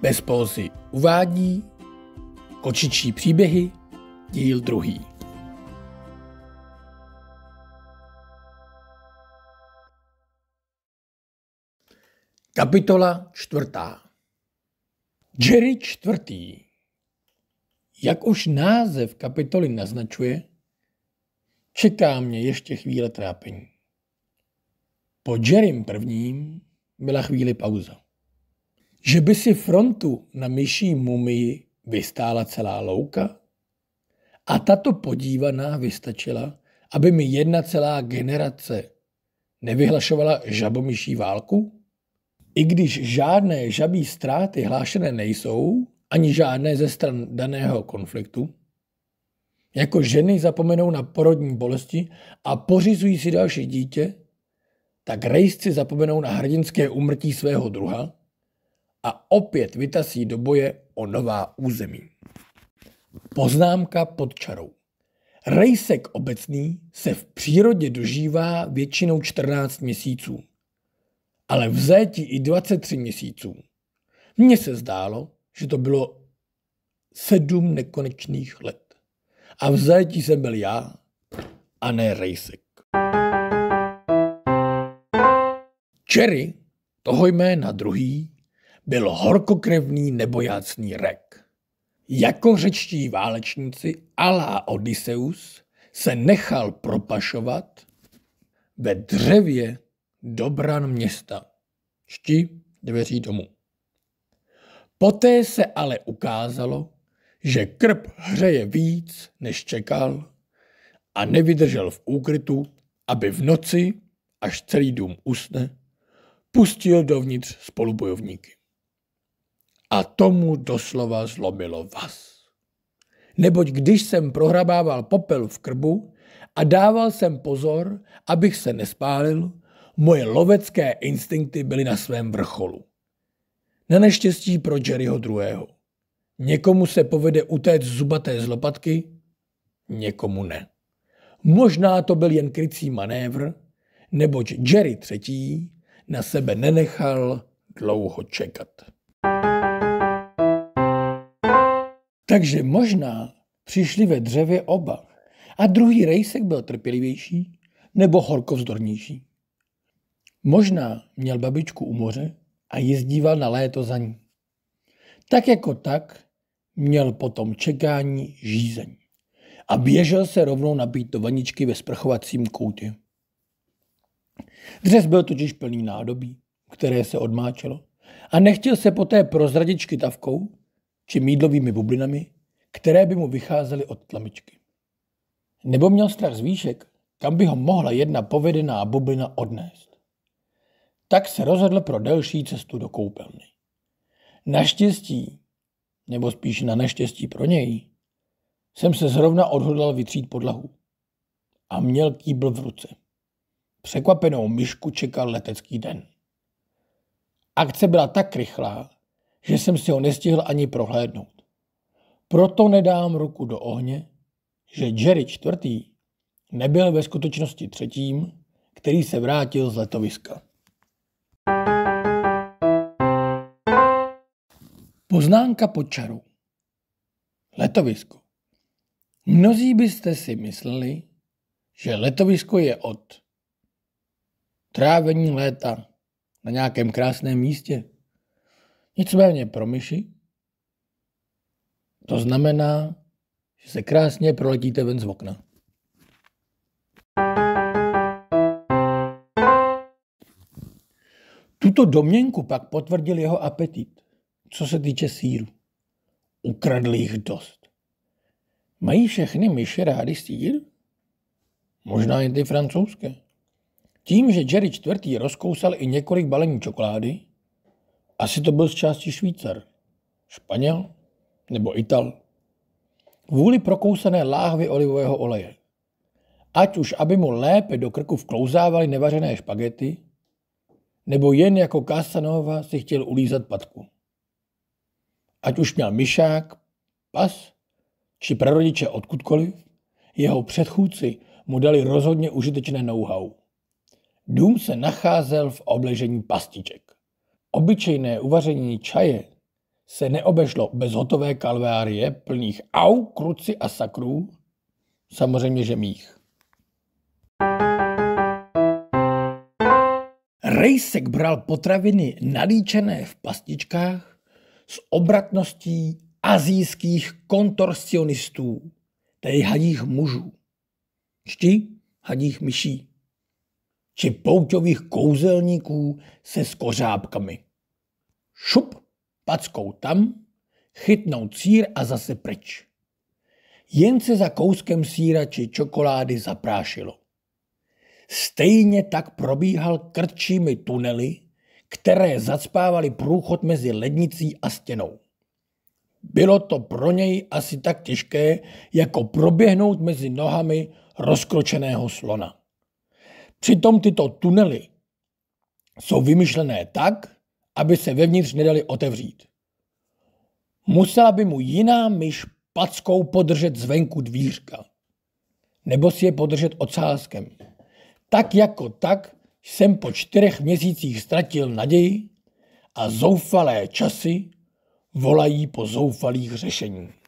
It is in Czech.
Bez pózy uvádí Kočičí příběhy, díl 2. Kapitola 4. Jerry čtvrtý. Jak už název kapitoly naznačuje, čeká mě ještě chvíle trápení. Po Jerrym prvním byla chvíli pauza. Že by si frontu na myší mumii vystála celá louka? A tato podívaná vystačila, aby mi jedna celá generace nevyhlašovala žabomyší válku? I když žádné žabí ztráty hlášené nejsou, ani žádné ze stran daného konfliktu, jako ženy zapomenou na porodní bolesti a pořizují si další dítě, tak rejsci zapomenou na hrdinské úmrtí svého druha a opět vytasí do boje o nová území. Poznámka pod čarou. Rejsek obecný se v přírodě dožívá většinou 14 měsíců, ale v zajetí i 23 měsíců. Mně se zdálo, že to bylo 7 nekonečných let. A v zajetí jsem byl já, a ne rejsek. Jerry, toho jména druhý, byl horkokrevný nebojácný rek. Jako řečtí válečníci à la Odysseus se nechal propašovat ve dřevě do bran města, čti dveří domu. Poté se ale ukázalo, že krb hřeje víc, než čekal, a nevydržel v úkrytu, aby v noci, až celý dům usne, pustil dovnitř spolubojovníky. A tomu doslova zlomilo vaz. Neboť když jsem prohrabával popel v krbu a dával jsem pozor, abych se nespálil, moje lovecké instinkty byly na svém vrcholu. Na neštěstí pro Jerryho druhého. Někomu se povede utéct zubaté z lopatky, někomu ne. Možná to byl jen krycí manévr, neboť Jerry třetí na sebe nenechal dlouho čekat. Takže možná přišli ve dřevě oba a druhý rejsek byl trpělivější nebo horkovzdornější. Možná měl babičku u moře a jezdíval na léto za ní. Tak jako tak měl potom čekání žízeň a běžel se rovnou napít do vaničky ve sprchovacím koutě. Dřez byl totiž plný nádobí, které se odmáčelo, a nechtěl se poté prozradit škytavkou či mýdlovými bublinami, které by mu vycházely od tlamičky. Nebo měl strach z výšek, kam by ho mohla jedna povedená bublina odnést. Tak se rozhodl pro delší cestu do koupelny. Naštěstí, nebo spíš na neštěstí pro něj, jsem se zrovna odhodlal vytřít podlahu a měl kýbl v ruce. Překvapenou myšku čekal letecký den. Akce byla tak rychlá, že jsem si ho nestihl ani prohlédnout. Proto nedám ruku do ohně, že Jerry čtvrtý nebyl ve skutečnosti třetím, který se vrátil z letoviska. Poznámka pod čarou. Letovisko. Mnozí byste si mysleli, že letovisko je od trávení léta na nějakém krásném místě. Nicméně pro myši to znamená, že se krásně proletíte ven z okna. Tuto domněnku pak potvrdil jeho apetit, co se týče sýru. Ukradl jich dost. Mají všechny myši rády sýr? Možná jen ty francouzské. Tím, že Jerry čtvrtý rozkousal i několik balení čokolády, asi to byl z části Švýcar, Španěl nebo Ital, kvůli prokousané láhvi olivového oleje. Ať už aby mu lépe do krku vklouzávaly nevařené špagety, nebo jen jako Casanova si chtěl ulízat patku. Ať už měl myšák, pas či prarodiče odkudkoliv, jeho předchůdci mu dali rozhodně užitečné know-how. Dům se nacházel v obležení pastiček. Obyčejné uvaření čaje se neobešlo bez hotové kalvárie plných au, kruci a sakrů, samozřejmě že mých. Rejsek bral potraviny nalíčené v pastičkách s obratností asijských kontorsionistů, tedy hadích mužů, čti hadích myší, či pouťových kouzelníků se skořápkami. Šup, packou tam, chytnout sýr a zase pryč. Jen se za kouskem sýra či čokolády zaprášilo. Stejně tak probíhal krčími tunely, které zacpávaly průchod mezi lednicí a stěnou. Bylo to pro něj asi tak těžké, jako proběhnout mezi nohami rozkročeného slona. Přitom tyto tunely jsou vymyšlené tak, aby se vevnitř nedali otevřít. Musela by mu jiná myš packou podržet zvenku dvířka, nebo si je podržet ocáskem. Tak jako tak jsem po 4 měsících ztratil naději a zoufalé časy volají po zoufalých řešeních.